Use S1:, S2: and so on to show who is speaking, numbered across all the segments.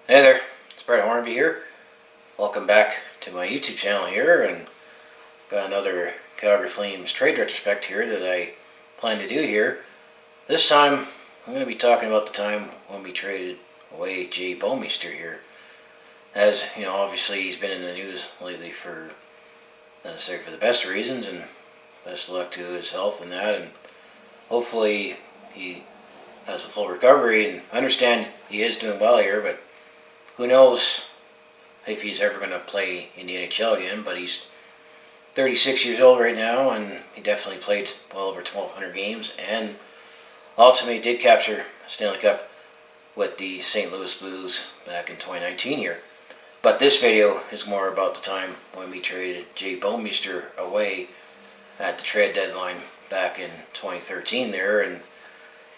S1: Hey there, it's Brett Hornby here. Welcome back to my YouTube channel here, and got another Calgary Flames trade retrospect here that I plan to do here. This time, I'm going to be talking about the time when we traded away Jay Bouwmeester here. As, you know, obviously he's been in the news lately for, not necessarily for the best reasons, and best of luck to his health and that, and hopefully he has a full recovery, and I understand he is doing well here, but who knows if he's ever going to play in the NHL again. But he's 36 years old right now, and he definitely played well over 1,200 games, and ultimately did capture a Stanley Cup with the St. Louis Blues back in 2019 here. But this video is more about the time when we traded Jay Bouwmeester away at the trade deadline back in 2013 there. And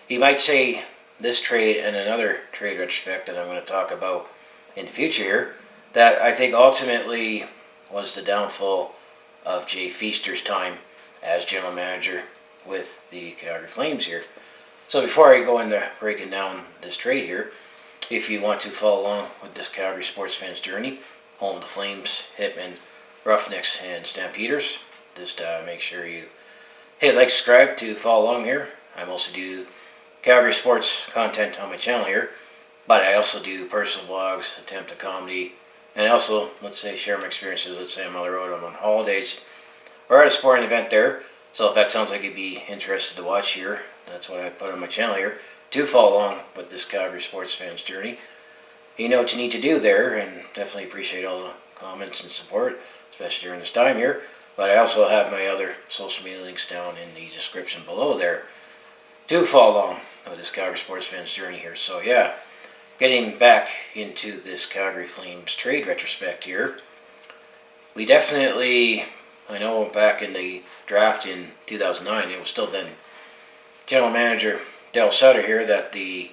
S1: you might say this trade and another trade retrospect that I'm going to talk about in the future here, that I think ultimately was the downfall of Jay Feaster's time as general manager with the Calgary Flames here. So before I go into breaking down this trade here, if you want to follow along with this Calgary sports fans journey, home of the Flames, Hitmen, Roughnecks, and Stampeders, just make sure you hit like, subscribe to follow along here. I also do Calgary sports content on my channel here, but I also do personal blogs, attempt at comedy, and also, let's say, share my experiences. Let's say I'm on the road, I'm on holidays, or at a sporting event there. So if that sounds like you'd be interested to watch here, that's what I put on my channel here. Do follow along with this Calgary sports fans journey. You know what you need to do there, and definitely appreciate all the comments and support, especially during this time here. But I also have my other social media links down in the description below there. Do follow along with this Calgary sports fans journey here. So yeah, getting back into this Calgary Flames trade retrospect here, we definitely, I know back in the draft in 2009, it was still then General Manager Dale Sutter here, that the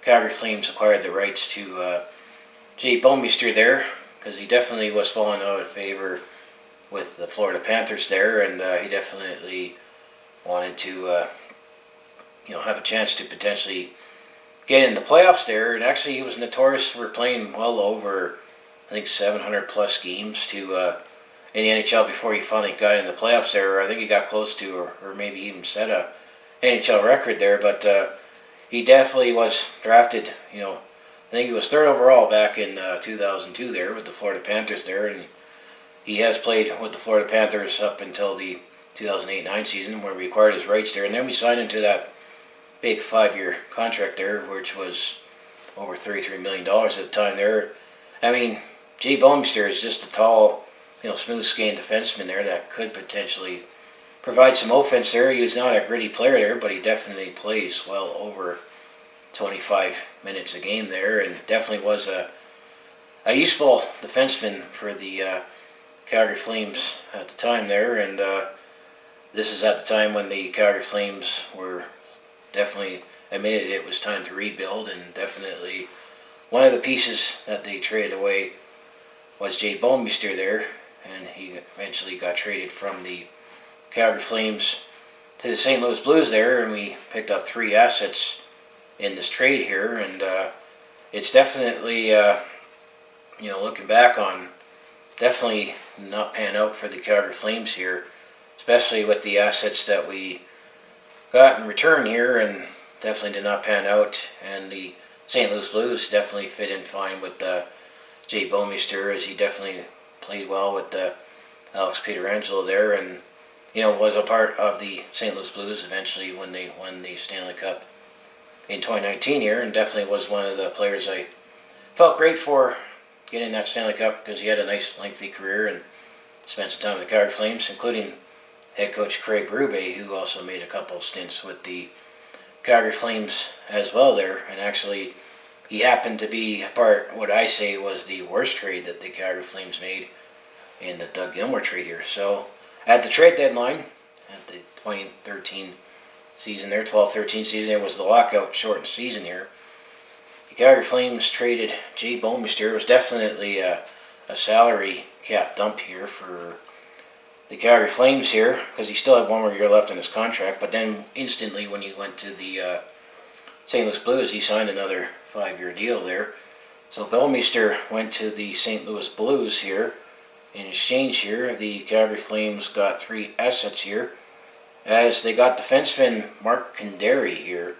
S1: Calgary Flames acquired the rights to Jay Bouwmeester there, because he definitely was falling out of favor with the Florida Panthers there, and he definitely wanted to have a chance to potentially get in the playoffs there. And actually he was notorious for playing well over, I think, 700 plus games to in the NHL before he finally got in the playoffs there. I think he got close to, or maybe even set a NHL record there. But he definitely was drafted, I think he was third overall back in 2002 there with the Florida Panthers there, and he has played with the Florida Panthers up until the 2008-9 season where we acquired his rights there, and then we signed into that big 5-year contract there, which was over $33 million at the time there. I mean, Jay Bouwmeester is just a tall, smooth-skinned defenseman there that could potentially provide some offense there. He was not a gritty player there, but he definitely plays well over 25 minutes a game there, and definitely was a useful defenseman for the Calgary Flames at the time there. And this is at the time when the Calgary Flames were definitely admitted it was time to rebuild, and definitely one of the pieces that they traded away was Jay Bouwmeester there, and he eventually got traded from the Calgary Flames to the St. Louis Blues there, and we picked up 3 assets in this trade here. And it's definitely, looking back on, definitely not pan out for the Calgary Flames here, especially with the assets that we got in return here, and definitely did not pan out. And the St. Louis Blues definitely fit in fine with Jay Bouwmeester, as he definitely played well with Alex Pietrangelo there, and was a part of the St. Louis Blues eventually when they won the Stanley Cup in 2019 here, and definitely was one of the players I felt great for getting that Stanley Cup, because he had a nice lengthy career and spent some time with the Calgary Flames, including head coach Craig Berube, who also made a couple of stints with the Calgary Flames as well there. And actually, he happened to be a part, what I say was the worst trade that the Calgary Flames made in the Doug Gilmour trade here. So at the trade deadline, at the 2013 season there, 12-13 season, it was the lockout shortened season here. The Calgary Flames traded Jay Bouwmeester. It was definitely a salary cap dump here for the Calgary Flames here, because he still had 1 more year left in his contract. But then instantly when he went to the St. Louis Blues, he signed another 5-year deal there. So Bouwmeester went to the St. Louis Blues here. In exchange here, the Calgary Flames got 3 assets here, as they got defenseman Mark Condary here.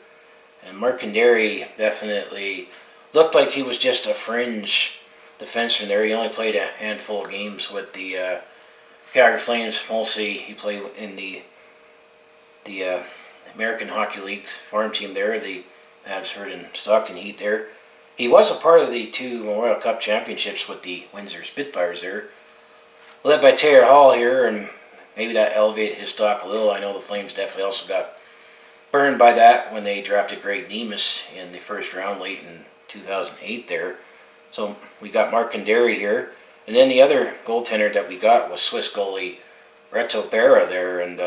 S1: And Mark Condary definitely looked like he was just a fringe defenseman there. He only played a handful of games with the Calgary Flames. Mostly he played in the American Hockey League's farm team there, the Abbotsford and Stockton Heat there. He was a part of the 2 Memorial Cup championships with the Windsor Spitfires there, led by Taylor Hall here, and maybe that elevated his stock a little. I know the Flames definitely also got burned by that when they drafted Greg Nemus in the first round late in 2008 there. So we got Mark Condary here. And then the other goaltender that we got was Swiss goalie Reto Berra there, and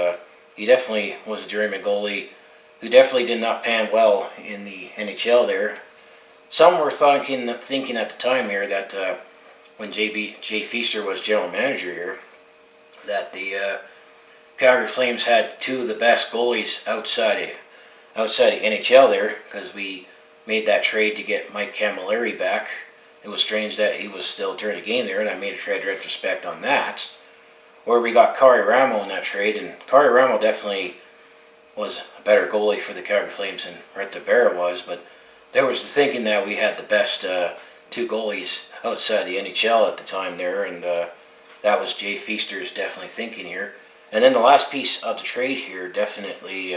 S1: he definitely was a journeyman goalie who definitely did not pan well in the NHL there. Some were thinking at the time here that when Jay Bouwmeester was general manager here, that the Calgary Flames had 2 of the best goalies outside of NHL there, because we made that trade to get Mike Camilleri back. It was strange that he was still during the game there, and I made a trade retrospect on that, where we got Kari Ramo in that trade, and Kari Ramo definitely was a better goalie for the Calgary Flames than Reto Berra was, but there was the thinking that we had the best 2 goalies outside the NHL at the time there, and that was Jay Feaster's definitely thinking here. And then the last piece of the trade here definitely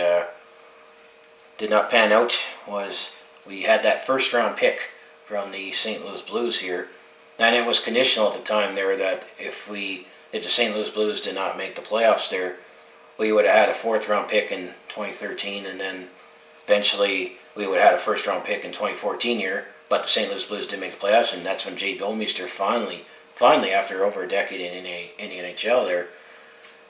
S1: did not pan out, was we had that first round pick from the St. Louis Blues here, and it was conditional at the time there that if the St. Louis Blues did not make the playoffs there, we would have had a 4th round pick in 2013, and then eventually we would have had a 1st round pick in 2014 here, but the St. Louis Blues did make the playoffs, and that's when Jay Bouwmeester finally, after over a decade in the NHL there,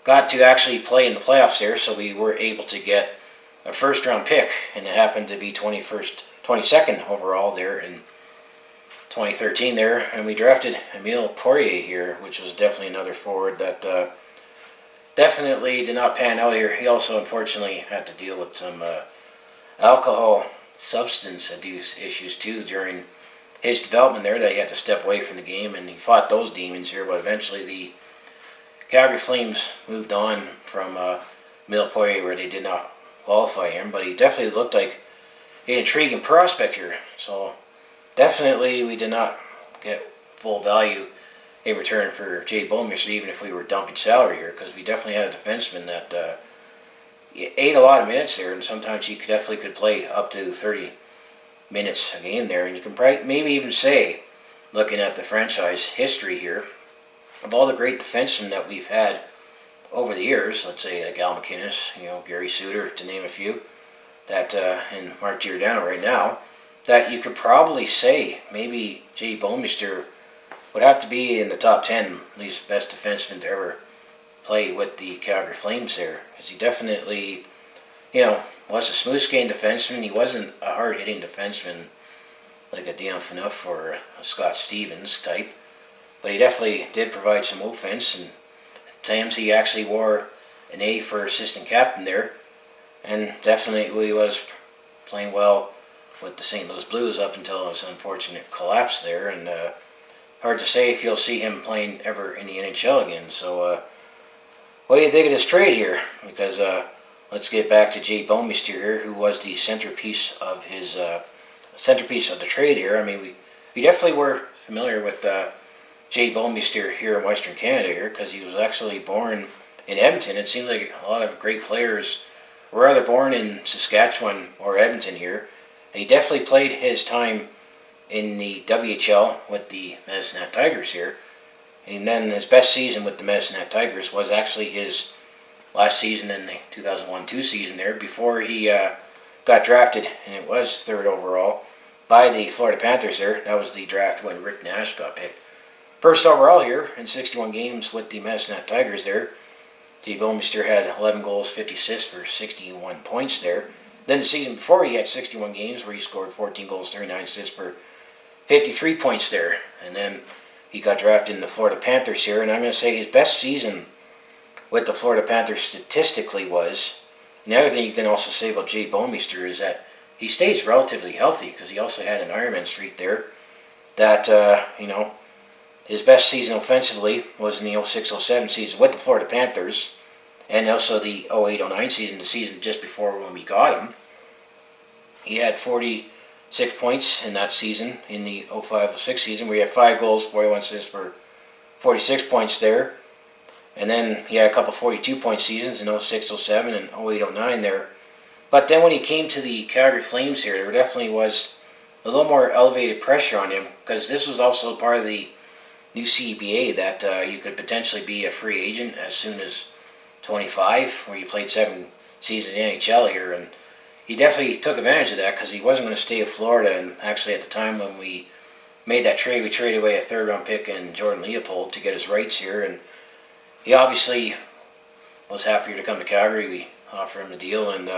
S1: got to actually play in the playoffs there, so we were able to get a 1st round pick, and it happened to be 22nd overall there in 2013 there, and we drafted Emile Poirier here, which was definitely another forward that definitely did not pan out here. He also unfortunately had to deal with some alcohol substance abuse issues too during his development there, that he had to step away from the game, and he fought those demons here, but eventually the Calgary Flames moved on from Emile Poirier, where they did not qualify him, but he definitely looked like an intriguing prospect here. So definitely we did not get full value in return for Jay Bouwmeester, even if we were dumping salary here, because we definitely had a defenseman that ate a lot of minutes there, and sometimes he definitely could play up to 30 minutes a game there. And you can probably maybe even say, looking at the franchise history here, of all the great defensemen that we've had over the years, let's say like Al McInnes, Gary Suter, to name a few, that and Mark Giordano right now, that you could probably say maybe Jay Bouwmeester would have to be in the top 10 least best defenseman to ever play with the Calgary Flames there, because he definitely, was a smooth skating defenseman. He wasn't a hard hitting defenseman like a Dion Phaneuf or a Scott Stevens type, but he definitely did provide some offense, and at times he actually wore an A for assistant captain there, and definitely he was playing well with the St. Louis Blues up until his unfortunate collapse there, and hard to say if you'll see him playing ever in the NHL again. So what do you think of this trade here? Because let's get back to Jay Bouwmeester here, who was the centerpiece of the trade here. I mean, we definitely were familiar with Jay Bouwmeester here in Western Canada here, because he was actually born in Edmonton. It seems like a lot of great players were either born in Saskatchewan or Edmonton here. And he definitely played his time in the WHL with the Medicine Hat Tigers here. And then his best season with the Medicine Hat Tigers was actually his last season in the 2001-2 season there, before he got drafted, and it was 3rd overall, by the Florida Panthers there. That was the draft when Rick Nash got picked 1st overall here in 61 games with the Medicine Hat Tigers there. Jay Bouwmeester had 11 goals, 50 assists for 61 points there. Then the season before, he had 61 games where he scored 14 goals, 39 assists for 53 points there. And then he got drafted in the Florida Panthers here, and I'm going to say his best season with the Florida Panthers statistically was, and the other thing you can also say about Jay Bouwmeester is that he stays relatively healthy, because he also had an Ironman streak there that, his best season offensively was in the 06-07 season with the Florida Panthers, and also the 08-09 season, the season just before when we got him. He had 46 points in that season, in the 05-06 season, where he had 5 goals, 41 assists for 46 points there. And then he had a couple 42-point seasons in 06-07 and 08-09 there. But then when he came to the Calgary Flames here, there definitely was a little more elevated pressure on him, because this was also part of the new CBA that you could potentially be a free agent as soon as 25, where you played 7 seasons in the NHL here. And he definitely took advantage of that, because he wasn't going to stay in Florida. And actually at the time when we made that trade, we traded away a 3rd-round pick in Jordan Leopold to get his rights here. And he obviously was happier to come to Calgary. We offered him the deal, and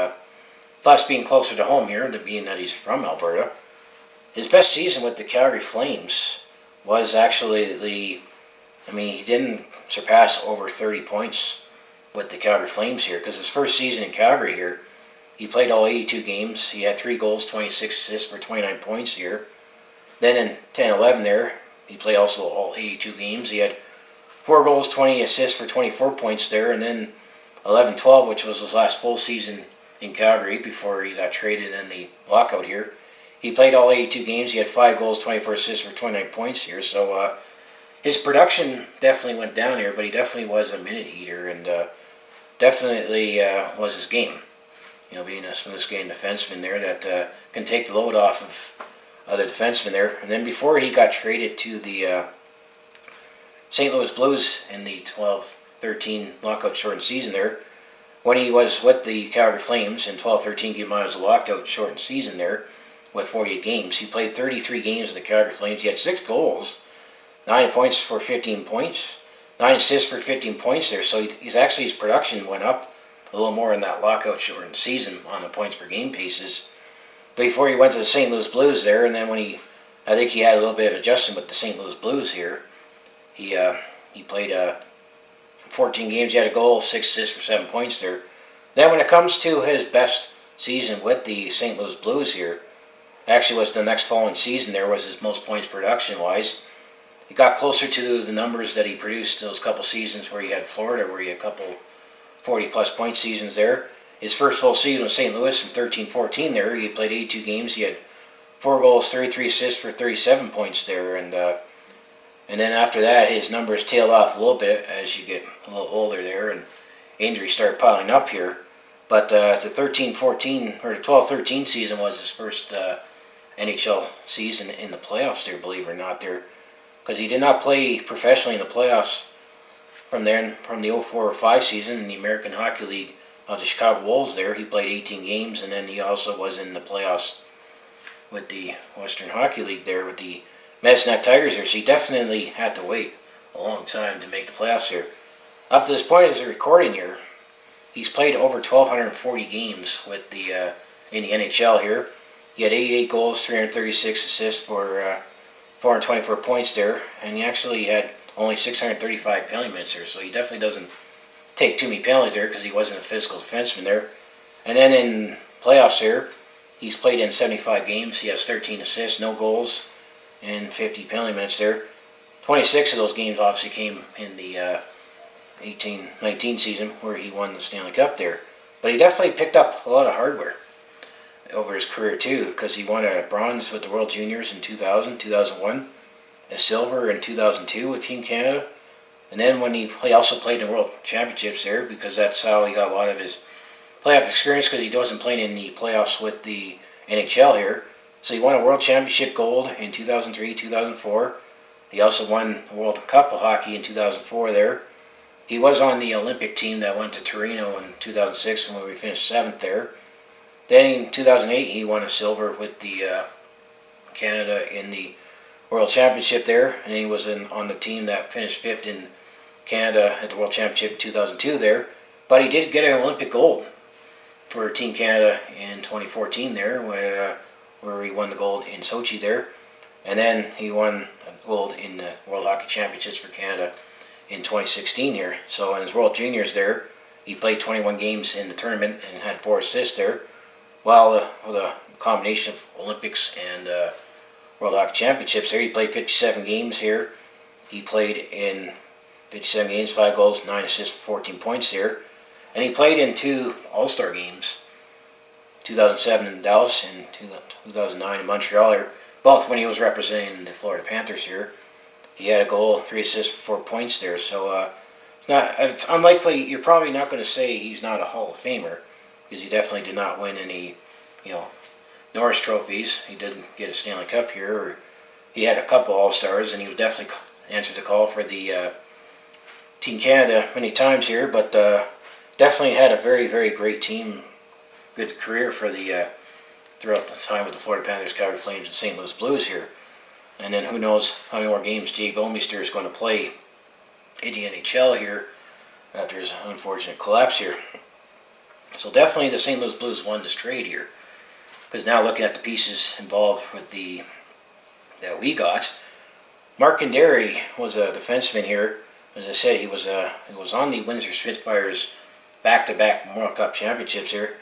S1: plus being closer to home here, being that he's from Alberta. His best season with the Calgary Flames was actually he didn't surpass over 30 points with the Calgary Flames here, because his first season in Calgary here, he played all 82 games. He had 3 goals, 26 assists for 29 points here. Then in 10-11 there, he played also all 82 games. He had 4 goals, 20 assists for 24 points there. And then 11-12, which was his last full season in Calgary before he got traded in the lockout here, he played all 82 games. He had 5 goals, 24 assists for 29 points here. So his production definitely went down here, but he definitely was a minute eater, and definitely was his game. Being a smooth skating defenseman there that can take the load off of other defensemen there. And then before he got traded to the St. Louis Blues in the 12-13 lockout shortened season there, when he was with the Calgary Flames in 12-13 game on, it was a lockout shortened season there with 48 games. He played 33 games with the Calgary Flames. He had 6 goals, 9 points for 15 points, 9 assists for 15 points there. So his production went up a little more in that lockout shortened season on the points per game basis before he went to the St. Louis Blues there. And then when I think he had a little bit of adjustment with the St. Louis Blues here. He played 14 games. He had a goal, 6 assists for 7 points there. Then when it comes to his best season with the St. Louis Blues here, actually was the next following season there was his most points production wise. He got closer to the numbers that he produced those couple seasons where he had Florida, where he had a couple 40-plus point seasons there. His first full season with St. Louis in 13-14 there, he played 82 games. He had 4 goals, 33 assists for 37 points there. And then after that, his numbers tailed off a little bit as you get a little older there, and injuries start piling up here. But the 13-14 or the 12-13 season was his first NHL season in the playoffs there, believe it or not there, because he did not play professionally in the playoffs from the 04-05 season in the American Hockey League of the Chicago Wolves there. He played 18 games, and then he also was in the playoffs with the Western Hockey League there with the Medicine Hat Tigers there. So he definitely had to wait a long time to make the playoffs here. Up to this point as a recording here, he's played over 1,240 games with the in the NHL here. He had 88 goals, 336 assists for 424 points there, and he actually had only 635 penalty minutes there, so he definitely doesn't take too many penalties there because he wasn't a physical defenseman there. And then in playoffs here, he's played in 75 games. He has 13 assists, no goals, and 50 penalty minutes there. 26 of those games obviously came in the 18-19 season where he won the Stanley Cup there. But he definitely picked up a lot of hardware over his career too, because he won a bronze with the World Juniors in 2000, 2001, a silver in 2002 with Team Canada, and then when he also played in World Championships there, because that's how he got a lot of his playoff experience, because he wasn't playing in the playoffs with the NHL here. So he won a World Championship gold in 2003, 2004. He also won the World Cup of Hockey in 2004 there. He was on the Olympic team that went to Torino in 2006 when we finished 7th there. Then in 2008 he won a silver with the Canada in the World Championship there, and he was on the team that finished 5th in Canada at the World Championship in 2002 there. But he did get an Olympic gold for Team Canada in 2014 there, where he won the gold in Sochi there. And then he won gold in the World Hockey Championships for Canada in 2016 here. So in his World Juniors there, he played 21 games in the tournament and had 4 assists there, while for the combination of Olympics and World Hockey Championships here. He played 57 games here. He played in 57 games, 5 goals, 9 assists, 14 points here. And he played in 2 All-Star games, 2007 in Dallas and 2009 in Montreal here, both when he was representing the Florida Panthers here. He had a goal, 3 assists, 4 points there. So it's unlikely. You're probably not going to say he's not a Hall of Famer, because he definitely did not win any, Norris trophies. He didn't get a Stanley Cup here, or he had a couple All-Stars, and he was definitely answered the call for the Team Canada many times here, but definitely had a very, very great team, good career for the throughout the time with the Florida Panthers, Calgary Flames, and St. Louis Blues here. And then who knows how many more games Jay Bouwmeester is going to play in the NHL here after his unfortunate collapse here. So definitely the St. Louis Blues won this trade here, because now looking at the pieces involved with that we got, Mark Condary was a defenseman here. As I said, he was on the Windsor Spitfires back-to-back World Cup championships here.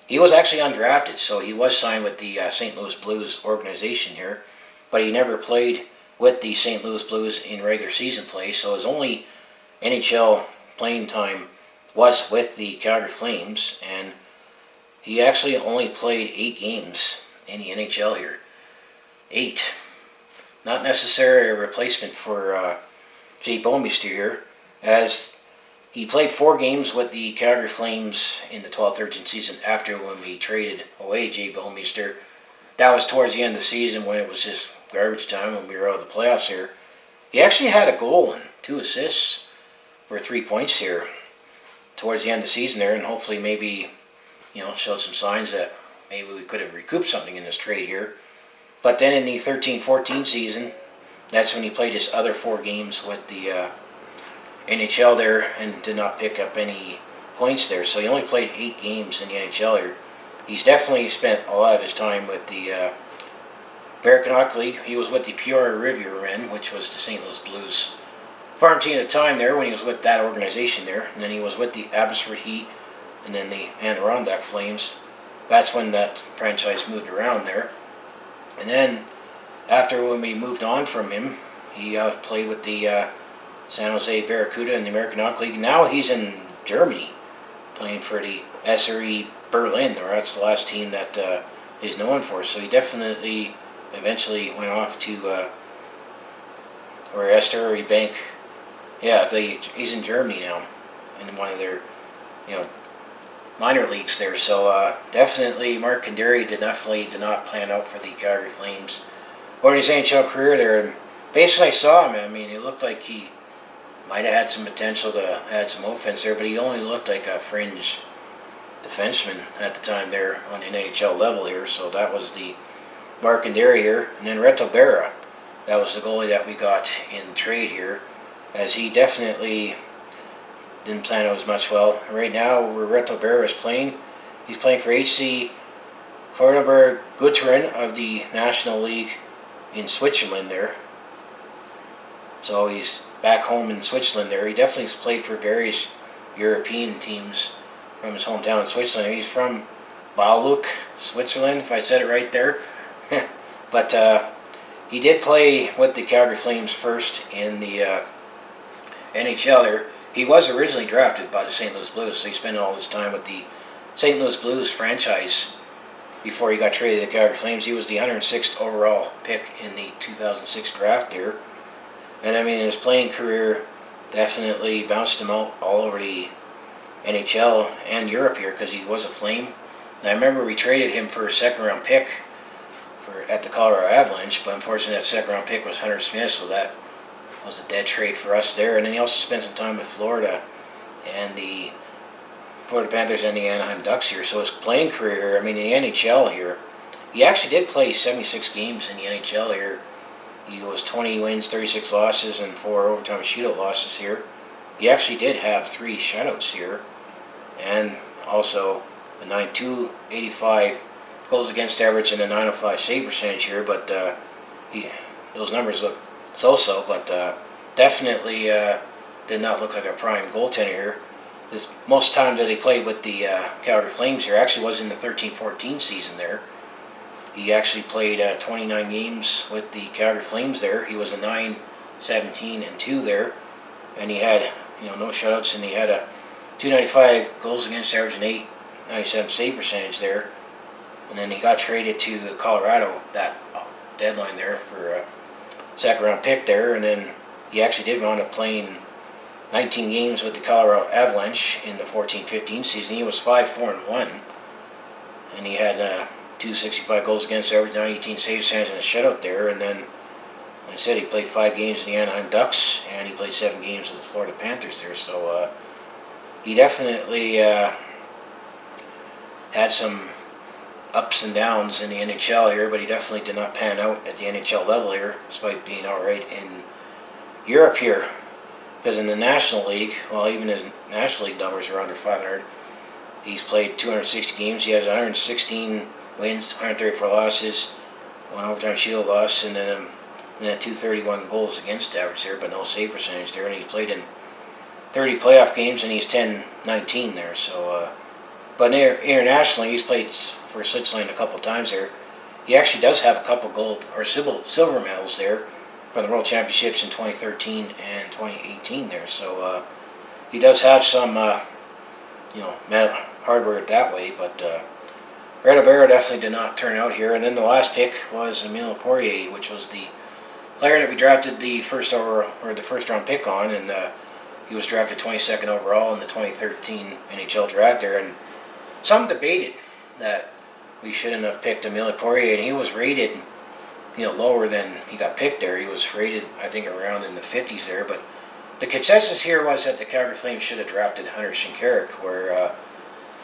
S1: He was actually undrafted, so he was signed with the St. Louis Blues organization here, but he never played with the St. Louis Blues in regular season play, so his only NHL playing time was with the Calgary Flames, and he actually only played 8 games in the NHL here. 8. Not necessarily a replacement for Jay Bouwmeester here, as he played 4 games with the Calgary Flames in the 12-13 season after when we traded away Jay Bouwmeester. That was towards the end of the season when it was just garbage time when we were out of the playoffs here. He actually had a goal and 2 assists for 3 points here towards the end of the season there, and hopefully maybe, showed some signs that maybe we could have recouped something in this trade here. But then in the 13-14 season, that's when he played his other 4 games with the NHL there and did not pick up any points there. So he only played 8 games in the NHL here. He's definitely spent a lot of his time with the American Hockey League. He was with the Peoria Riviera Men, which was the St. Louis Blues farm team at the time there when he was with that organization there. And then he was with the Abbotsford Heat and then the Adirondack Flames. That's when that franchise moved around there. And then after when we moved on from him, he played with the San Jose Barracuda in the American Hockey League. Now he's in Germany playing for the SRE Berlin, or that's the last team that he's known for. So he definitely eventually went off to or SRE Bank. Yeah, he's in Germany now in one of their minor leagues there. So definitely Mark Condary did not plan out for the Calgary Flames or his NHL career there. And basically I saw him, it looked like he might have had some potential to add some offense there, but he only looked like a fringe defenseman at the time there on the NHL level here. So that was the Mark Condary here. And then Reto Berra, that was the goalie that we got in trade here, as he definitely didn't plan out as much well. Right now, where Reto Berra is playing, he's playing for HC Fortenberg Gutterin of the National League in Switzerland there. So he's back home in Switzerland there. He definitely has played for various European teams from his hometown in Switzerland. He's from Baaluk, Switzerland, if I said it right there. But he did play with the Calgary Flames first in the NHL there. He was originally drafted by the St. Louis Blues, so he spent all this time with the St. Louis Blues franchise before he got traded to the Calgary Flames. He was the 106th overall pick in the 2006 draft here. And his playing career definitely bounced him out all over the NHL and Europe here, because he was a Flame. And I remember we traded him for a second-round pick at the Colorado Avalanche, but unfortunately that second-round pick was Hunter Smith, so that was a dead trade for us there. And then he also spent some time with Florida and the Florida Panthers and the Anaheim Ducks here. So his playing career, in the NHL here, he actually did play 76 games in the NHL here. He was 20 wins, 36 losses, and 4 overtime shootout losses here. He actually did have 3 shutouts here, and also a 9.2, 85 goals against average and a 905 save percentage here. But those numbers look so-so, but definitely did not look like a prime goaltender here. Most times that he played with the Calgary Flames here actually was in the 13-14 season there. He actually played 29 games with the Calgary Flames there. He was a 9-17-2 there, and he had no shutouts, and he had a 295 goals against average and 897 save percentage there. And then he got traded to Colorado that deadline there for a second round pick there, and then he actually did wind up playing 19 games with the Colorado Avalanche in the 14-15 season. He was 5-4-1, and he had 265 goals against average, 918 save percentage, and a shutout there. And then, like I said, he played 5 games in the Anaheim Ducks, and he played 7 games with the Florida Panthers there. So he definitely had some ups and downs in the NHL here, but he definitely did not pan out at the NHL level here, despite being alright in Europe here. Because in the National League, well, even his National League numbers are under 500. He's played 260 games. He has 116 wins, 134 losses, 1 overtime shield loss, and then 231 goals against average there, but no save percentage there. And he's played in 30 playoff games, and he's 10-19 there. So, but internationally, he's played for Switzerland a couple times there. He actually does have a couple gold or silver medals there from the World Championships in 2013 and 2018 there. So he does have some, hardware that way. But Reto Berra definitely did not turn out here. And then the last pick was Emile Poirier, which was the player that we drafted the first round pick on, and he was drafted 22nd overall in the 2013 NHL draft there. And some debated that we shouldn't have picked Emile Poirier, and he was rated, lower than he got picked there. He was rated, I think, around in the 50s there. But the consensus here was that the Calgary Flames should have drafted Henderson Carrick, where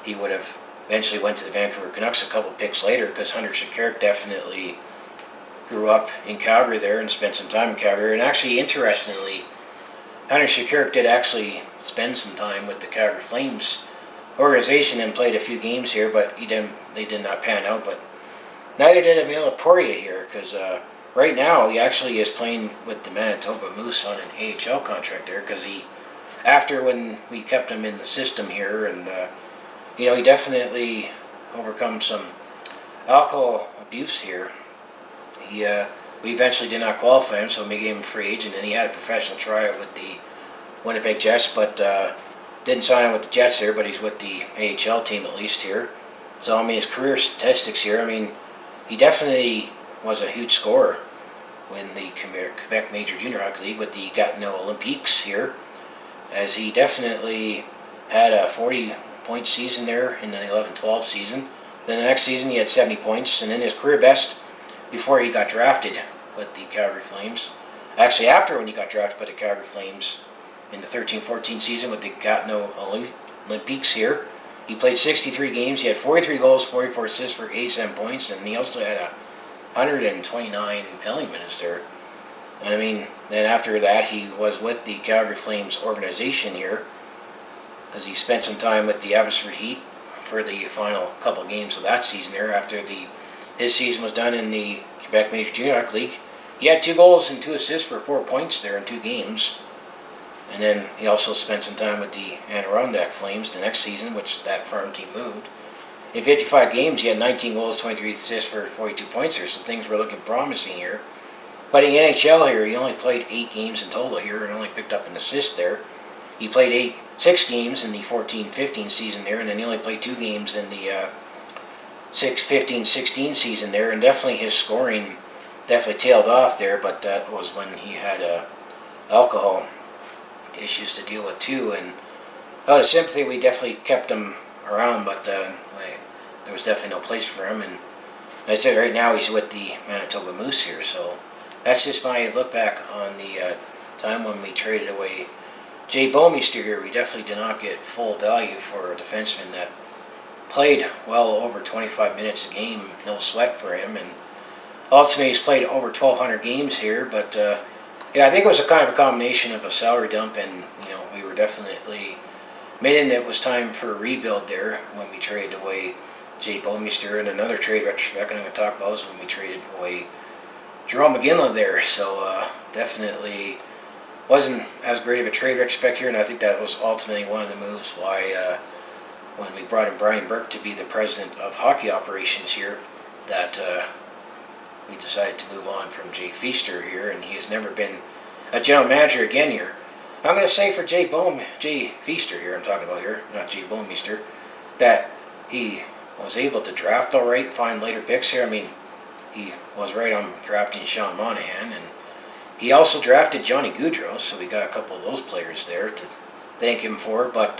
S1: he would have eventually went to the Vancouver Canucks a couple picks later, because Henderson Carrick definitely grew up in Calgary there and spent some time in Calgary. And actually, interestingly, Henderson Carrick did actually spend some time with the Calgary Flames organization and played a few games here, but they did not pan out. But neither did Emile Poirier here, because right now he actually is playing with the Manitoba Moose on an AHL contract there, because when we kept him in the system here, and he definitely overcome some alcohol abuse here. We eventually did not qualify him, so we made him a free agent, and he had a professional tryout with the Winnipeg Jets, but didn't sign on with the Jets there, but he's with the AHL team at least here. So, his career statistics here, he definitely was a huge scorer in the Quebec Major Junior Hockey League with the Gatineau Olympiques here, as he definitely had a 40-point season there in the 11-12 season. Then the next season he had 70 points, and then his career best before he got drafted with the Calgary Flames. Actually, after when he got drafted by the Calgary Flames in the 13-14 season with the Gatineau Olympiques here, he played 63 games. He had 43 goals, 44 assists for 87 points, and he also had 129 penalty minutes there. Then after that, he was with the Calgary Flames organization here, because he spent some time with the Abbotsford Heat for the final couple of games of that season there. After his season was done in the Quebec Major Junior Hockey League, he had 2 goals and 2 assists for 4 points there in 2 games. And then he also spent some time with the Adirondack Flames the next season, which that farm team moved. In 55 games, he had 19 goals, 23 assists for 42 points there, so things were looking promising here. But in the NHL here, he only played 8 games in total here and only picked up an assist there. He played 6 games in the 14-15 season there, and then he only played 2 games in the 15-16 season there, and definitely his scoring definitely tailed off there, but that was when he had alcohol issues to deal with too. And out of sympathy, we definitely kept him around, but there was definitely no place for him. And like I said, right now he's with the Manitoba Moose here, so that's just my look back on the time when we traded away Jay Bouwmeester here. We definitely did not get full value for a defenseman that played well over 25 minutes a game, no sweat for him, and ultimately he's played over 1,200 games here. But I think it was a kind of a combination of a salary dump, and we were definitely admitting that it was time for a rebuild there when we traded away Jay Bouwmeester. And another trade retrospect I'm going to talk about is when we traded away Jerome McGinley there. So definitely wasn't as great of a trade retrospect here, and I think that was ultimately one of the moves why when we brought in Brian Burke to be the president of hockey operations here, that we decided to move on from Jay Bouwmeester here, and he has never been a general manager again here. I'm going to say for Jay Bouwmeester here, I'm talking about here, not Jay Bouwmeester, that he was able to draft all right, find later picks here. I mean, he was right on drafting Sean Monahan, and he also drafted Johnny Gaudreau, so we got a couple of those players there to thank him for. But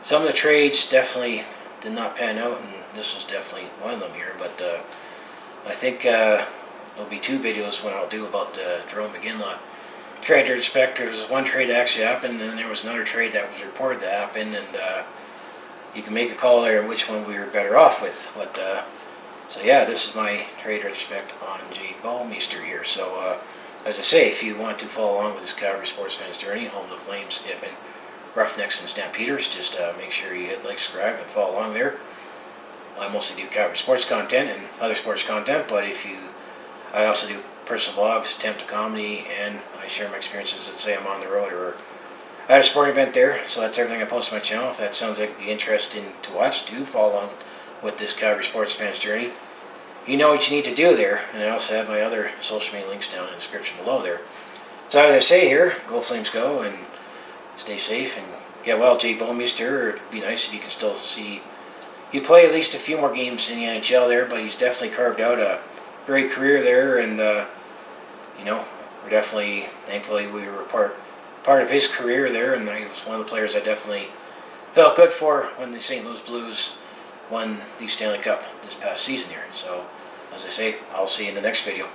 S1: some of the trades definitely did not pan out, and this was definitely one of them here. But I think there'll be 2 videos when I'll do about the Jerome McGinley trade retrospect. There was one trade that actually happened, and then there was another trade that was reported to happen, and you can make a call there on which one we were better off with. But so yeah, this is my trade retrospect on Jay Bouwmeester here. So as I say, if you want to follow along with this Calgary sports fans journey, home of the Flames, Hitmen, Roughnecks, and Stampeders, just make sure you hit like, subscribe, and follow along there. I mostly do Calgary sports content and other sports content, but I also do personal blogs, attempt to comedy, and I share my experiences. Let's say I'm on the road or at a sporting event there. So that's everything I post on my channel. If that sounds like it'd be interesting to watch, do follow along with this Calgary sports fans journey. You know what you need to do there, and I also have my other social media links down in the description below there. So as I say here, go Flames go, and stay safe, and get well, Jay Bouwmeester. It'd be nice if you can still see you play at least a few more games in the NHL there, but he's definitely carved out a great career there, and you know, we're definitely, thankfully, we were part of his career there, and he was one of the players I definitely felt good for when the St. Louis Blues won the Stanley Cup this past season here. So, as I say, I'll see you in the next video.